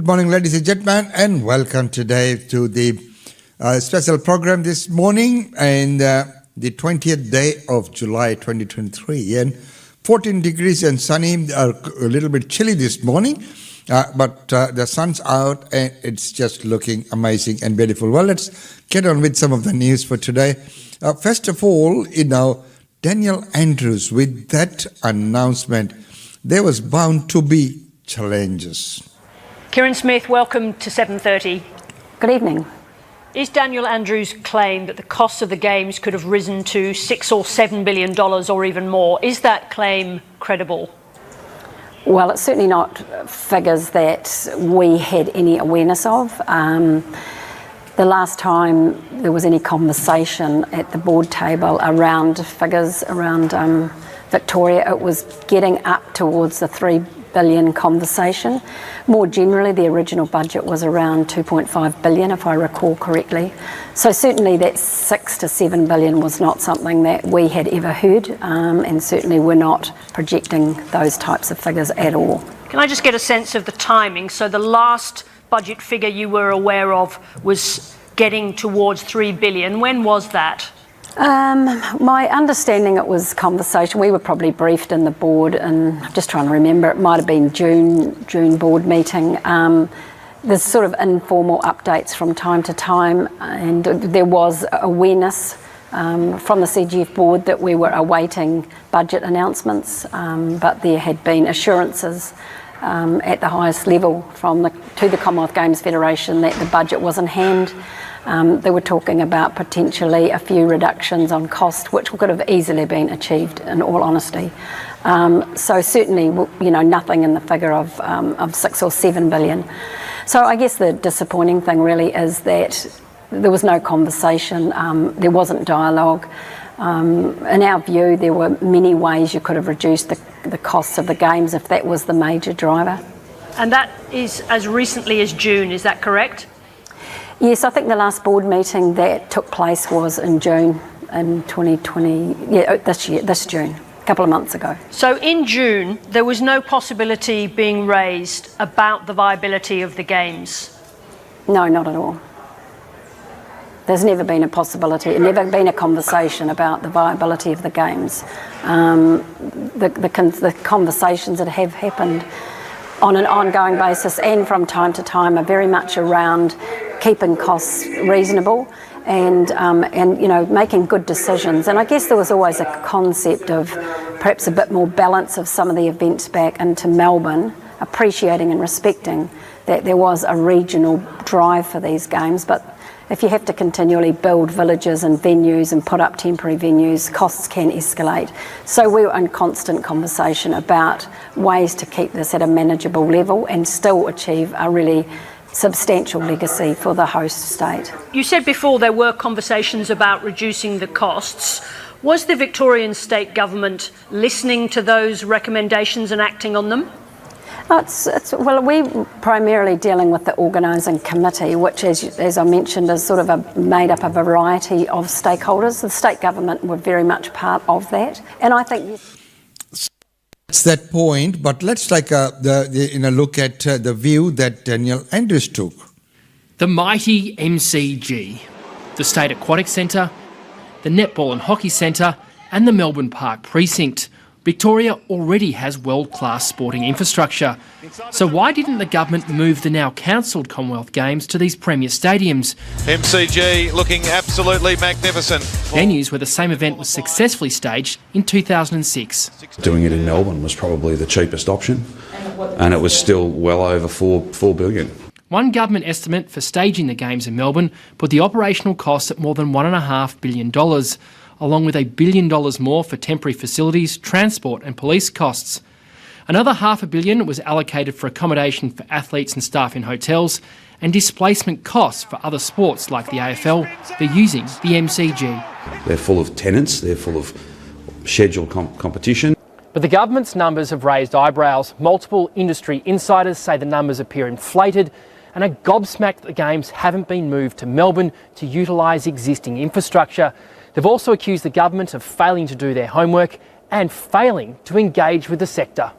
Good morning, ladies and gentlemen, and welcome today to the special program this morning and the 20th day of July 2023. And 14 degrees and sunny, a little bit chilly this morning, but the sun's out and it's just looking amazing and beautiful. Well, let's get on with some of the news for today. First of all, Daniel Andrews, with that announcement, there was bound to be challenges. Kieran Smith, welcome to 7:30. Good evening. Is Daniel Andrews' claim that the cost of the Games could have risen to $6 or $7 billion or even more, is that claim credible? Well, it's certainly not figures that we had any awareness of. The last time there was any conversation at the board table around figures around Victoria, it was getting up towards the $3 billion conversation. More generally, the original budget was around $2.5 billion, if I recall correctly. So certainly that $6 to $7 billion was not something that we had ever heard, and certainly we're not projecting those types of figures at all. Can I just get a sense of the timing? So the last budget figure you were aware of was getting towards $3 billion. When was that? My understanding, it was conversation. We were probably briefed in the board, and I'm just trying to remember, it might have been June board meeting. There's sort of informal updates from time to time, and there was awareness from the CGF board that we were awaiting budget announcements, but there had been assurances at the highest level to the Commonwealth Games Federation that the budget was in hand. They were talking about potentially a few reductions on cost, which could have easily been achieved, in all honesty. So certainly, nothing in the figure of $6 or $7 billion. So I guess the disappointing thing really is that there was no conversation, there wasn't dialogue. In our view, there were many ways you could have reduced the costs of the Games if that was the major driver. And that is as recently as June, is that correct? Yes, I think the last board meeting that took place was in June in 2020, this June, a couple of months ago. So in June, there was no possibility being raised about the viability of the Games? No, not at all. There's never been a possibility, never been a conversation about the viability of the Games. The conversations that have happened on an ongoing basis and from time to time are very much around keeping costs reasonable and making good decisions. And I guess there was always a concept of perhaps a bit more balance of some of the events back into Melbourne, appreciating and respecting that there was a regional drive for these Games. But if you have to continually build villages and venues and put up temporary venues, costs can escalate. So we were in constant conversation about ways to keep this at a manageable level and still achieve a really substantial legacy for the host state. You said before there were conversations about reducing the costs. Was the Victorian state government listening to those recommendations and acting on them? Well, we're primarily dealing with the organising committee, which, as I mentioned, is sort of made up of a variety of stakeholders. The state government were very much part of that, and I think that's that point. But let's take a look at the view that Daniel Andrews took. The mighty MCG, the State Aquatic Centre, the Netball and Hockey Centre, and the Melbourne Park Precinct. Victoria already has world-class sporting infrastructure. So why didn't the government move the now cancelled Commonwealth Games to these premier stadiums? MCG looking absolutely magnificent. Venues where the same event was successfully staged in 2006. Doing it in Melbourne was probably the cheapest option, and it was still well over $4 billion. One government estimate for staging the Games in Melbourne put the operational costs at more than $1.5 billion. Along with $1 billion more for temporary facilities, transport and police costs. Another $500 million was allocated for accommodation for athletes and staff in hotels and displacement costs for other sports like the AFL for using the MCG. They're full of tenants, they're full of scheduled competition. But the government's numbers have raised eyebrows. Multiple industry insiders say the numbers appear inflated and are gobsmacked that the Games haven't been moved to Melbourne to utilise existing infrastructure. They've also accused the government of failing to do their homework and failing to engage with the sector.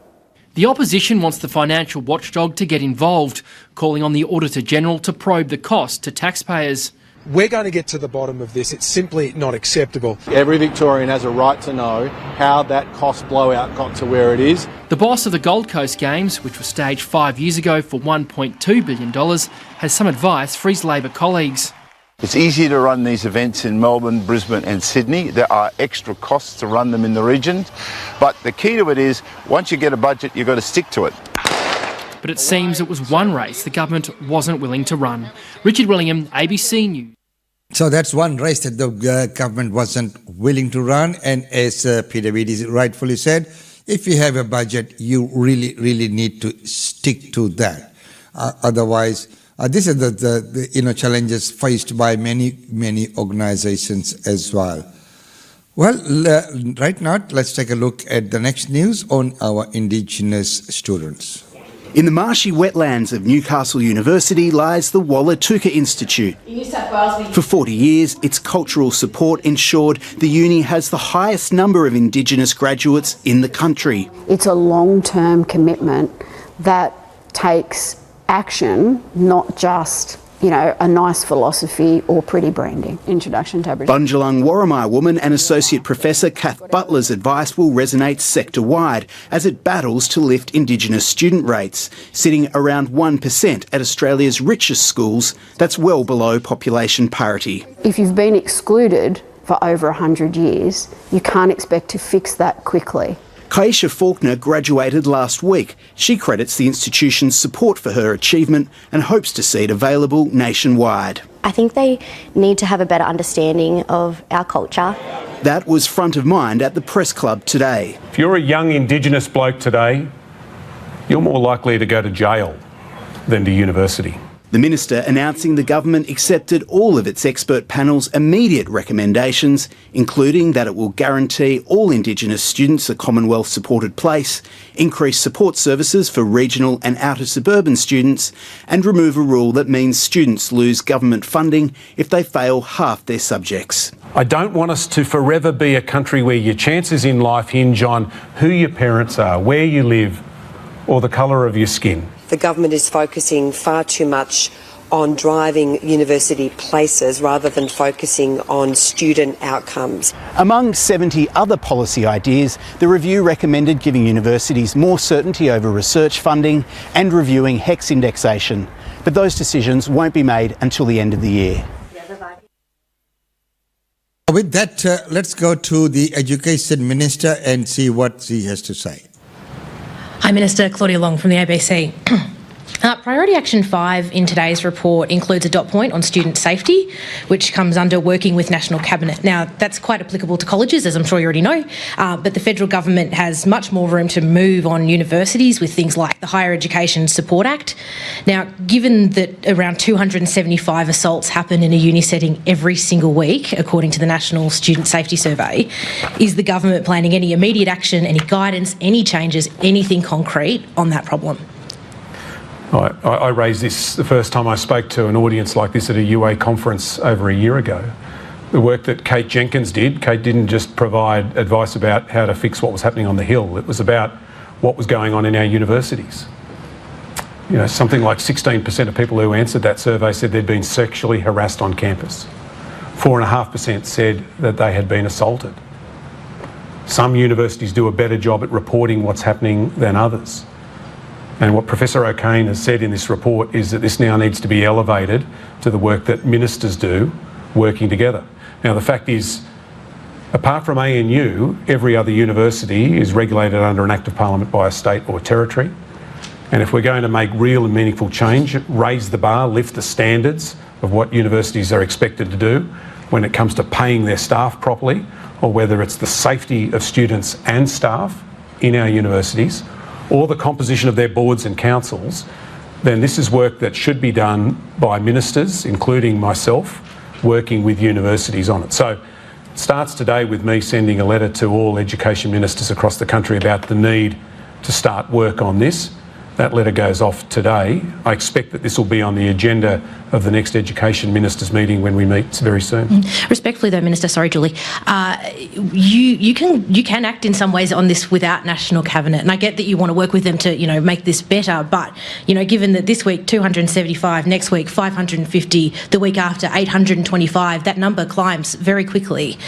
The opposition wants the financial watchdog to get involved, calling on the Auditor-General to probe the cost to taxpayers. We're going to get to the bottom of this. It's simply not acceptable. Every Victorian has a right to know how that cost blowout got to where it is. The boss of the Gold Coast Games, which was staged 5 years ago for $1.2 billion, has some advice for his Labor colleagues. It's easier to run these events in Melbourne, Brisbane and Sydney. There are extra costs to run them in the regions. But the key to it is, once you get a budget, you've got to stick to it. But it seems it was one race the government wasn't willing to run. Richard Willingham, ABC News. So that's one race that the government wasn't willing to run. And as Peter Beattie rightfully said, if you have a budget, you really need to stick to that. Otherwise, this is the challenges faced by many organizations as well. Well, right now, let's take a look at the next news on our Indigenous students. In the marshy wetlands of Newcastle University lies the Wallatuka Institute. For 40 years, its cultural support ensured the uni has the highest number of Indigenous graduates in the country. It's a long-term commitment that takes action, not just, a nice philosophy or pretty branding. Introduction to Aboriginal. Bundjalung Warramai woman and Associate Professor Kath Butler's advice will resonate sector-wide as it battles to lift Indigenous student rates, sitting around 1% at Australia's richest schools. That's well below population parity. If you've been excluded for over 100 years, you can't expect to fix that quickly. Kaisha Faulkner graduated last week. She credits the institution's support for her achievement and hopes to see it available nationwide. I think they need to have a better understanding of our culture. That was front of mind at the Press Club today. If you're a young Indigenous bloke today, you're more likely to go to jail than to university. The Minister announcing the government accepted all of its expert panel's immediate recommendations, including that it will guarantee all Indigenous students a Commonwealth-supported place, increase support services for regional and outer suburban students, and remove a rule that means students lose government funding if they fail half their subjects. I don't want us to forever be a country where your chances in life hinge on who your parents are, where you live, or the colour of your skin. The government is focusing far too much on driving university places rather than focusing on student outcomes. Among 70 other policy ideas, the review recommended giving universities more certainty over research funding and reviewing HECS indexation. But those decisions won't be made until the end of the year. With that, let's go to the Education Minister and see what she has to say. Hi, Minister. Claudia Long from the ABC. Priority Action 5 in today's report includes a dot point on student safety, which comes under working with National Cabinet. Now, that's quite applicable to colleges, as I'm sure you already know, but the federal government has much more room to move on universities with things like the Higher Education Support Act. Now, given that around 275 assaults happen in a uni setting every single week, according to the National Student Safety Survey, is the government planning any immediate action, any guidance, any changes, anything concrete on that problem? I raised this the first time I spoke to an audience like this at a UA conference over a year ago. The work that Kate Jenkins did, Kate didn't just provide advice about how to fix what was happening on the Hill, it was about what was going on in our universities. Something like 16% of people who answered that survey said they'd been sexually harassed on campus. 4.5% said that they had been assaulted. Some universities do a better job at reporting what's happening than others. And what Professor O'Kane has said in this report is that this now needs to be elevated to the work that ministers do, working together. Now, the fact is, apart from ANU, every other university is regulated under an Act of Parliament by a state or territory. And if we're going to make real and meaningful change, raise the bar, lift the standards of what universities are expected to do when it comes to paying their staff properly, or whether it's the safety of students and staff in our universities, or the composition of their boards and councils, then this is work that should be done by ministers, including myself, working with universities on it. So it starts today with me sending a letter to all education ministers across the country about the need to start work on this. That letter goes off today. I expect that this will be on the agenda of the next Education Ministers meeting when we meet very soon. Respectfully though, Minister, sorry Julie, you can act in some ways on this without National Cabinet, and I get that you want to work with them to, make this better, but, given that this week 275, next week 550, the week after 825, that number climbs very quickly.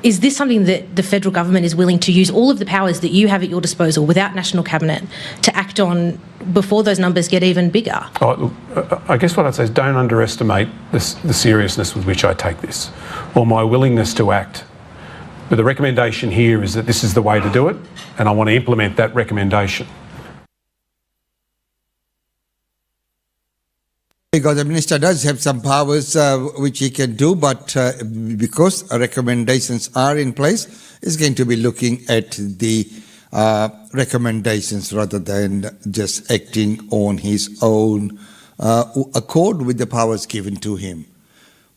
Is this something that the federal government is willing to use all of the powers that you have at your disposal without National Cabinet to act on before those numbers get even bigger? I guess what I'd say is don't underestimate the seriousness with which I take this, or my willingness to act. But the recommendation here is that this is the way to do it, and I want to implement that recommendation. Because the minister does have some powers which he can do, but because recommendations are in place, he's going to be looking at the recommendations rather than just acting on his own accord with the powers given to him.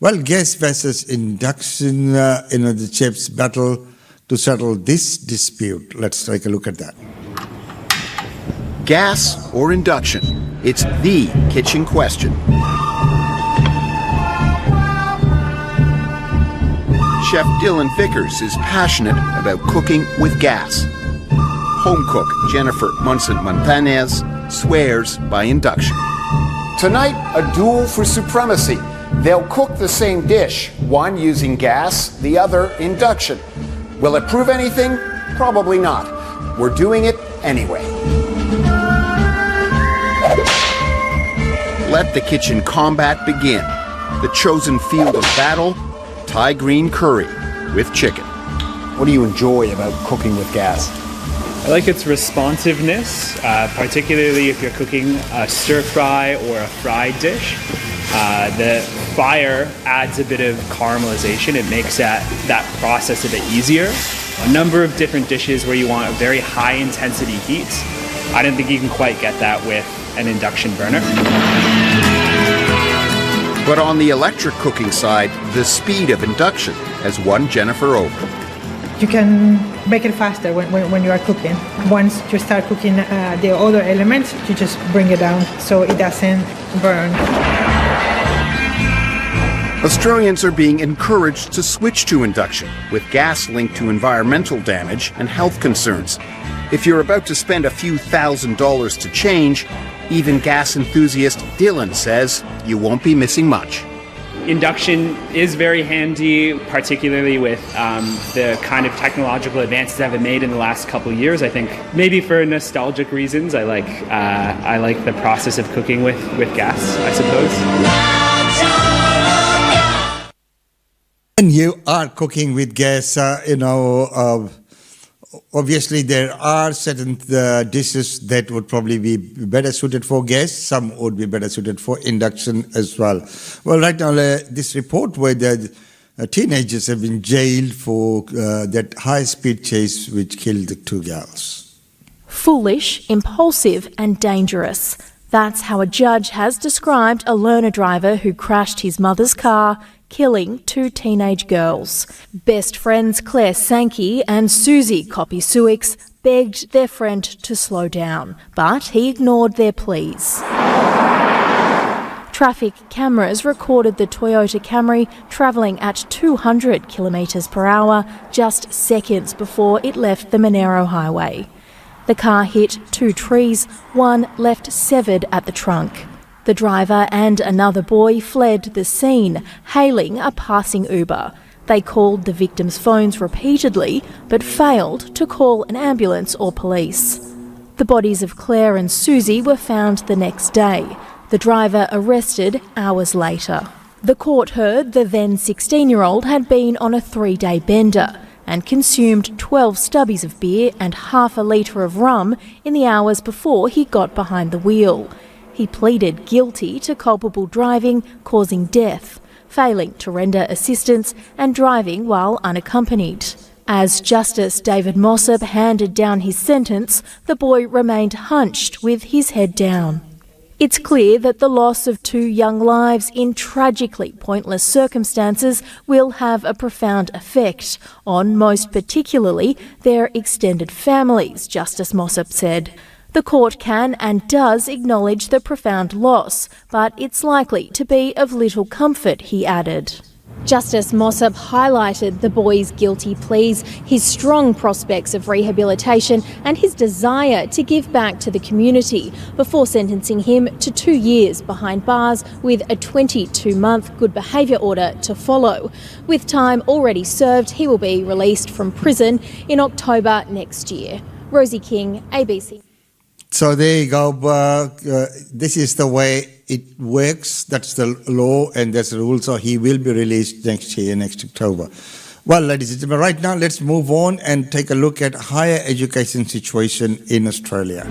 Well, gas versus induction, the chief's battle to settle this dispute. Let's take a look at that. Gas or induction? It's the kitchen question. Chef Dylan Vickers is passionate about cooking with gas. Home cook Jennifer Monson-Montanez swears by induction. Tonight, a duel for supremacy. They'll cook the same dish, one using gas, the other induction. Will it prove anything? Probably not. We're doing it anyway. Let the kitchen combat begin. The chosen field of battle, Thai green curry with chicken. What do you enjoy about cooking with gas? I like its responsiveness, particularly if you're cooking a stir fry or a fried dish. The fire adds a bit of caramelization. It makes that process a bit easier. A number of different dishes where you want a very high intensity heat. I don't think you can quite get that with an induction burner. But on the electric cooking side, the speed of induction has won Jennifer over. You can make it faster when you are cooking. Once you start cooking the other elements, you just bring it down so it doesn't burn. Australians are being encouraged to switch to induction, with gas linked to environmental damage and health concerns. If you're about to spend a few $1,000s to change, even gas enthusiast Dylan says you won't be missing much. Induction is very handy, particularly with the kind of technological advances that have been made in the last couple of years. I think maybe for nostalgic reasons, I like the process of cooking with gas, I suppose. And you are cooking with gas, obviously there are certain dishes that would probably be better suited for gas. Some would be better suited for induction as well. Well, right now, this report where the teenagers have been jailed for that high-speed chase which killed the two girls. Foolish, impulsive and dangerous. That's how a judge has described a learner driver who crashed his mother's car, killing two teenage girls. Best friends Claire Sankey and Susie Kopi-Suix begged their friend to slow down, but he ignored their pleas. Traffic cameras recorded the Toyota Camry travelling at 200 kilometres per hour just seconds before it left the Monero Highway. The car hit two trees, one left severed at the trunk. The driver and another boy fled the scene, hailing a passing Uber. They called the victims' phones repeatedly, but failed to call an ambulance or police. The bodies of Claire and Susie were found the next day. The driver arrested hours later. The court heard the then 16-year-old had been on a 3-day bender and consumed 12 stubbies of beer and half a litre of rum in the hours before he got behind the wheel. He pleaded guilty to culpable driving causing death, failing to render assistance and driving while unaccompanied. As Justice David Mossop handed down his sentence, the boy remained hunched with his head down. It's clear that the loss of two young lives in tragically pointless circumstances will have a profound effect on, most particularly, their extended families, Justice Mossop said. The court can and does acknowledge the profound loss, but it's likely to be of little comfort, he added. Justice Mossop highlighted the boy's guilty pleas, his strong prospects of rehabilitation and his desire to give back to the community before sentencing him to 2 years behind bars with a 22-month good behaviour order to follow. With time already served, he will be released from prison in October next year. Rosie King, ABC. So there you go. This is the way it works. That's the law and that's the rule. So he will be released next year, next October. Well, ladies and gentlemen, right now let's move on and take a look at higher education situation in Australia.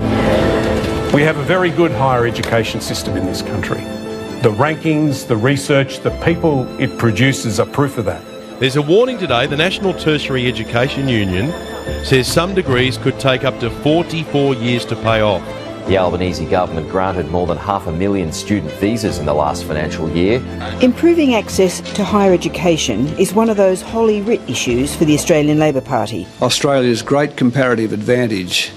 We have a very good higher education system in this country. The rankings, the research, the people it produces are proof of that. There's a warning today. The National Tertiary Education Union says some degrees could take up to 44 years to pay off. The Albanese government granted more than 500,000 student visas in the last financial year. Improving access to higher education is one of those holy writ issues for the Australian Labor Party. Australia's great comparative advantage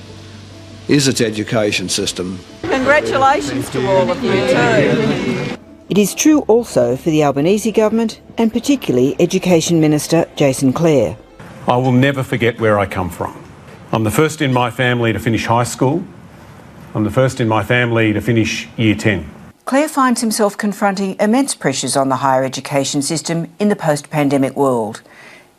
is its education system. Congratulations to all of you too. It is true also for the Albanese government and particularly Education Minister Jason Clare. I will never forget where I come from. I'm the first in my family to finish high school. I'm the first in my family to finish Year 10. Clare finds himself confronting immense pressures on the higher education system in the post-pandemic world.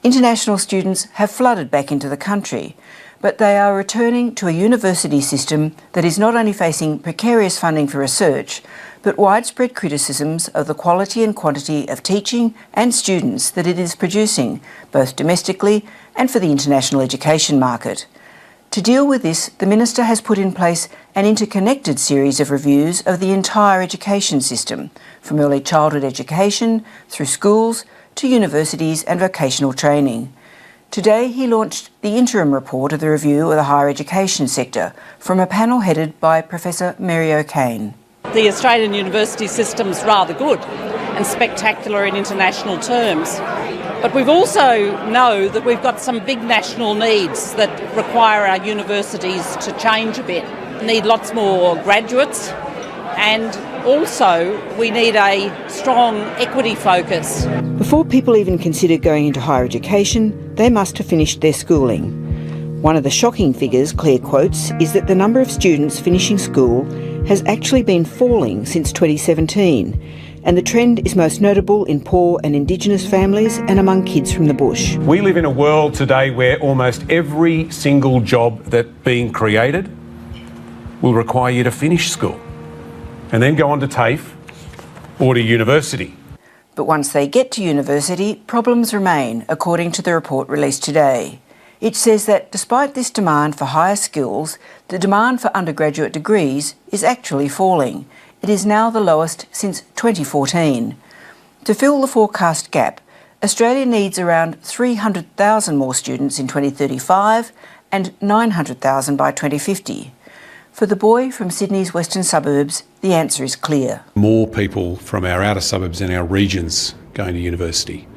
International students have flooded back into the country, but they are returning to a university system that is not only facing precarious funding for research, but widespread criticisms of the quality and quantity of teaching and students that it is producing, both domestically and for the international education market. To deal with this, the Minister has put in place an interconnected series of reviews of the entire education system, from early childhood education through schools to universities and vocational training. Today he launched the interim report of the review of the higher education sector from a panel headed by Professor Mary O'Kane. The Australian university system's rather good and spectacular in international terms. But we've also know that we've got some big national needs that require our universities to change a bit. We need lots more graduates, and also we need a strong equity focus. Before people even consider going into higher education, they must have finished their schooling. One of the shocking figures Clare quotes is that the number of students finishing school has actually been falling since 2017, and the trend is most notable in poor and Indigenous families and among kids from the bush. We live in a world today where almost every single job that's being created will require you to finish school and then go on to TAFE or to university. But once they get to university, problems remain, according to the report released today. It says that despite this demand for higher skills, the demand for undergraduate degrees is actually falling. It is now the lowest since 2014. To fill the forecast gap, Australia needs around 300,000 more students in 2035 and 900,000 by 2050. For the boy from Sydney's western suburbs, the answer is clear. More people from our outer suburbs and our regions going to university.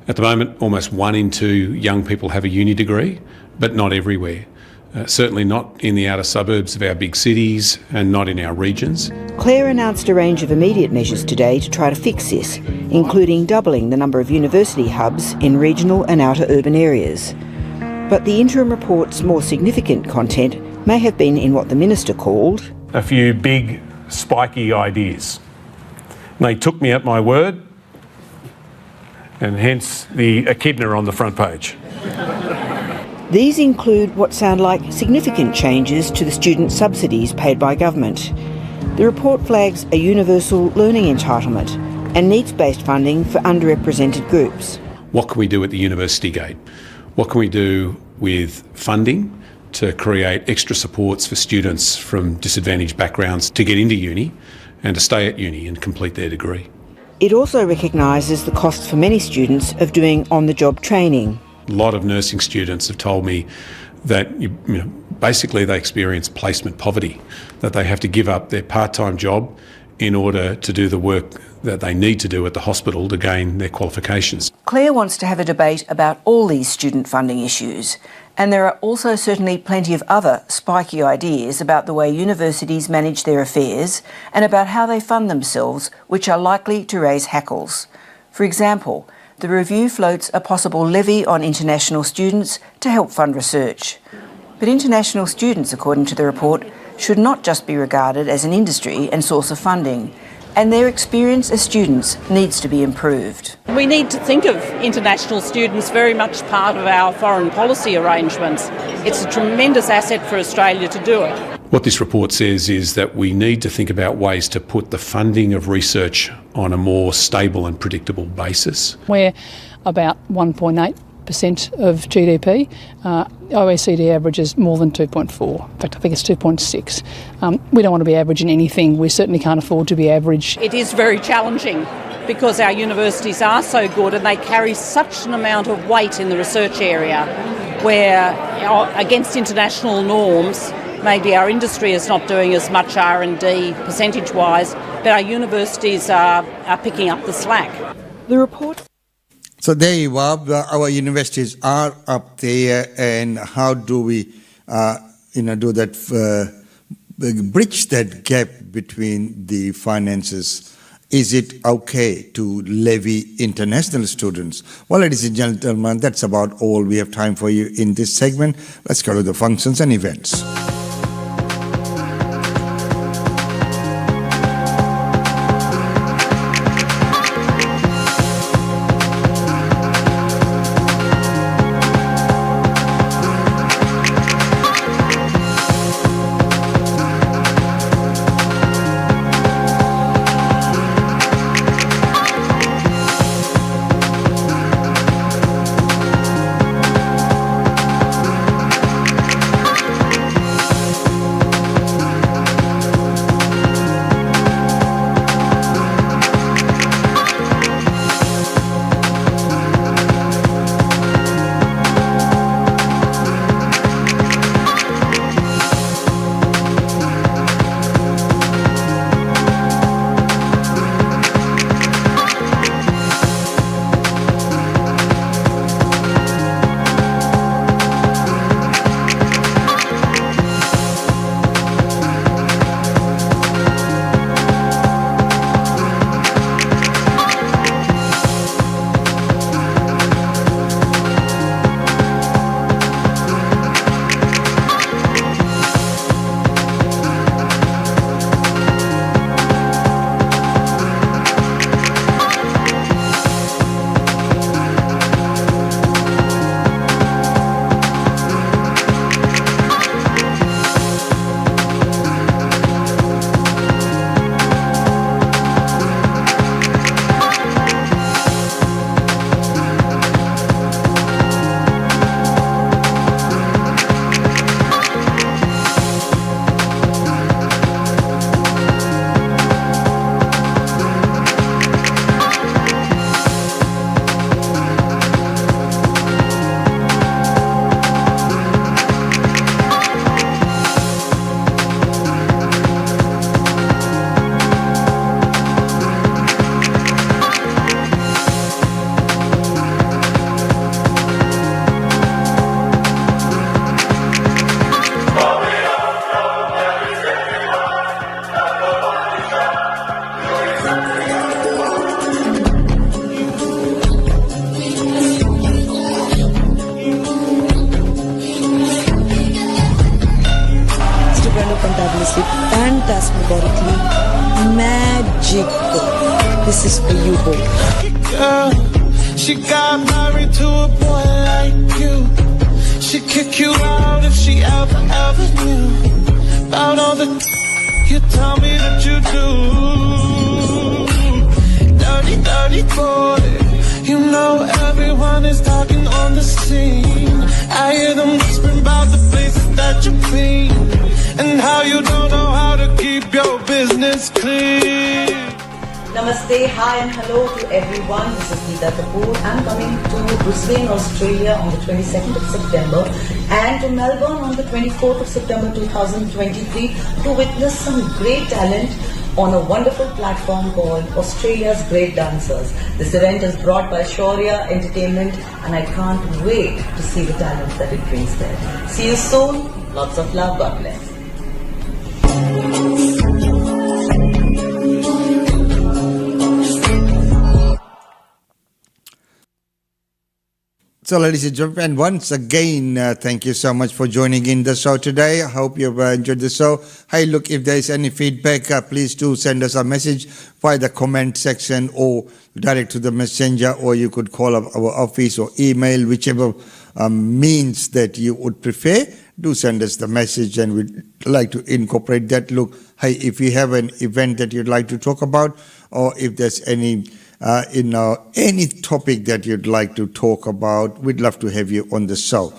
At the moment, almost 1 in 2 young people have a uni degree, but not everywhere. Certainly not in the outer suburbs of our big cities and not in our regions. Clare announced a range of immediate measures today to try to fix this, including doubling the number of university hubs in regional and outer urban areas. But the interim report's more significant content may have been in what the Minister called a few big, spiky ideas. And they took me at my word, and hence the echidna on the front page. These include what sound like significant changes to the student subsidies paid by government. The report flags a universal learning entitlement and needs-based funding for underrepresented groups. What can we do at the university gate? What can we do with funding to create extra supports for students from disadvantaged backgrounds to get into uni and to stay at uni and complete their degree? It also recognises the costs for many students of doing on-the-job training. A lot of nursing students have told me that basically they experience placement poverty, that they have to give up their part-time job in order to do the work that they need to do at the hospital to gain their qualifications. Claire wants to have a debate about all these student funding issues, and there are also certainly plenty of other spiky ideas about the way universities manage their affairs and about how they fund themselves, which are likely to raise hackles. For example, the review floats a possible levy on international students to help fund research. But international students, according to the report, should not just be regarded as an industry and source of funding, and their experience as students needs to be improved. We need to think of international students very much part of our foreign policy arrangements. It's a tremendous asset for Australia to do it. What this report says is that we need to think about ways to put the funding of research on a more stable and predictable basis. We're about 1.8% of GDP. OECD average is more than 2.4. In fact, I think it's 2.6. We don't want to be average in anything. We certainly can't afford to be average. It is very challenging because our universities are so good and they carry such an amount of weight in the research area where, against international norms, maybe our industry is not doing as much R&D percentage-wise, but our universities are picking up the slack. The report... So there you are. Our universities are up there, and how do we, do that, bridge that gap between the finances? Is it okay to levy international students? Well, ladies and gentlemen, that's about all we have time for you in this segment. Let's go to the functions and events. Fantasmagorically magical. This is for you both. Girl, she got married to a boy like you. She'd kick you out if she ever knew about all the you tell me that you do. Dirty, dirty boy. You know everyone is talking on the scene. I hear them whispering about the places that you've been and how you don't know how to keep your business clean. Namaste, hi and hello to everyone. This is Geeta Kapoor. I'm coming to Brisbane, Australia on the 22nd of September and to Melbourne on the 24th of September 2023 to witness some great talent on a wonderful platform called Australia's Great Dancers. This event is brought by Shaurya Entertainment, and I can't wait to see the talent that it brings there. See you soon. Lots of love. God bless. So, ladies and gentlemen, once again, thank you so much for joining in the show today. I hope you've enjoyed the show. Hey, look, if there's any feedback, please do send us a message via the comment section or direct to the messenger, or you could call up our office or email, whichever means that you would prefer. Do send us the message, and we'd like to incorporate that. Look, hey, if you have an event that you'd like to talk about, or if there's any any topic that you'd like to talk about, we'd love to have you on the show.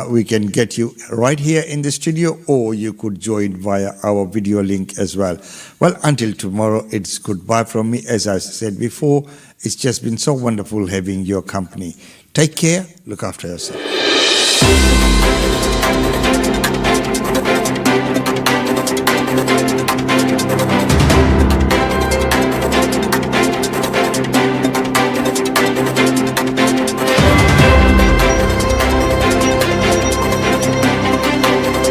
We can get you right here in the studio, or you could join via our video link as well. Well, until tomorrow, it's goodbye from me. As I said before, it's just been so wonderful having your company. Take care. Look after yourself.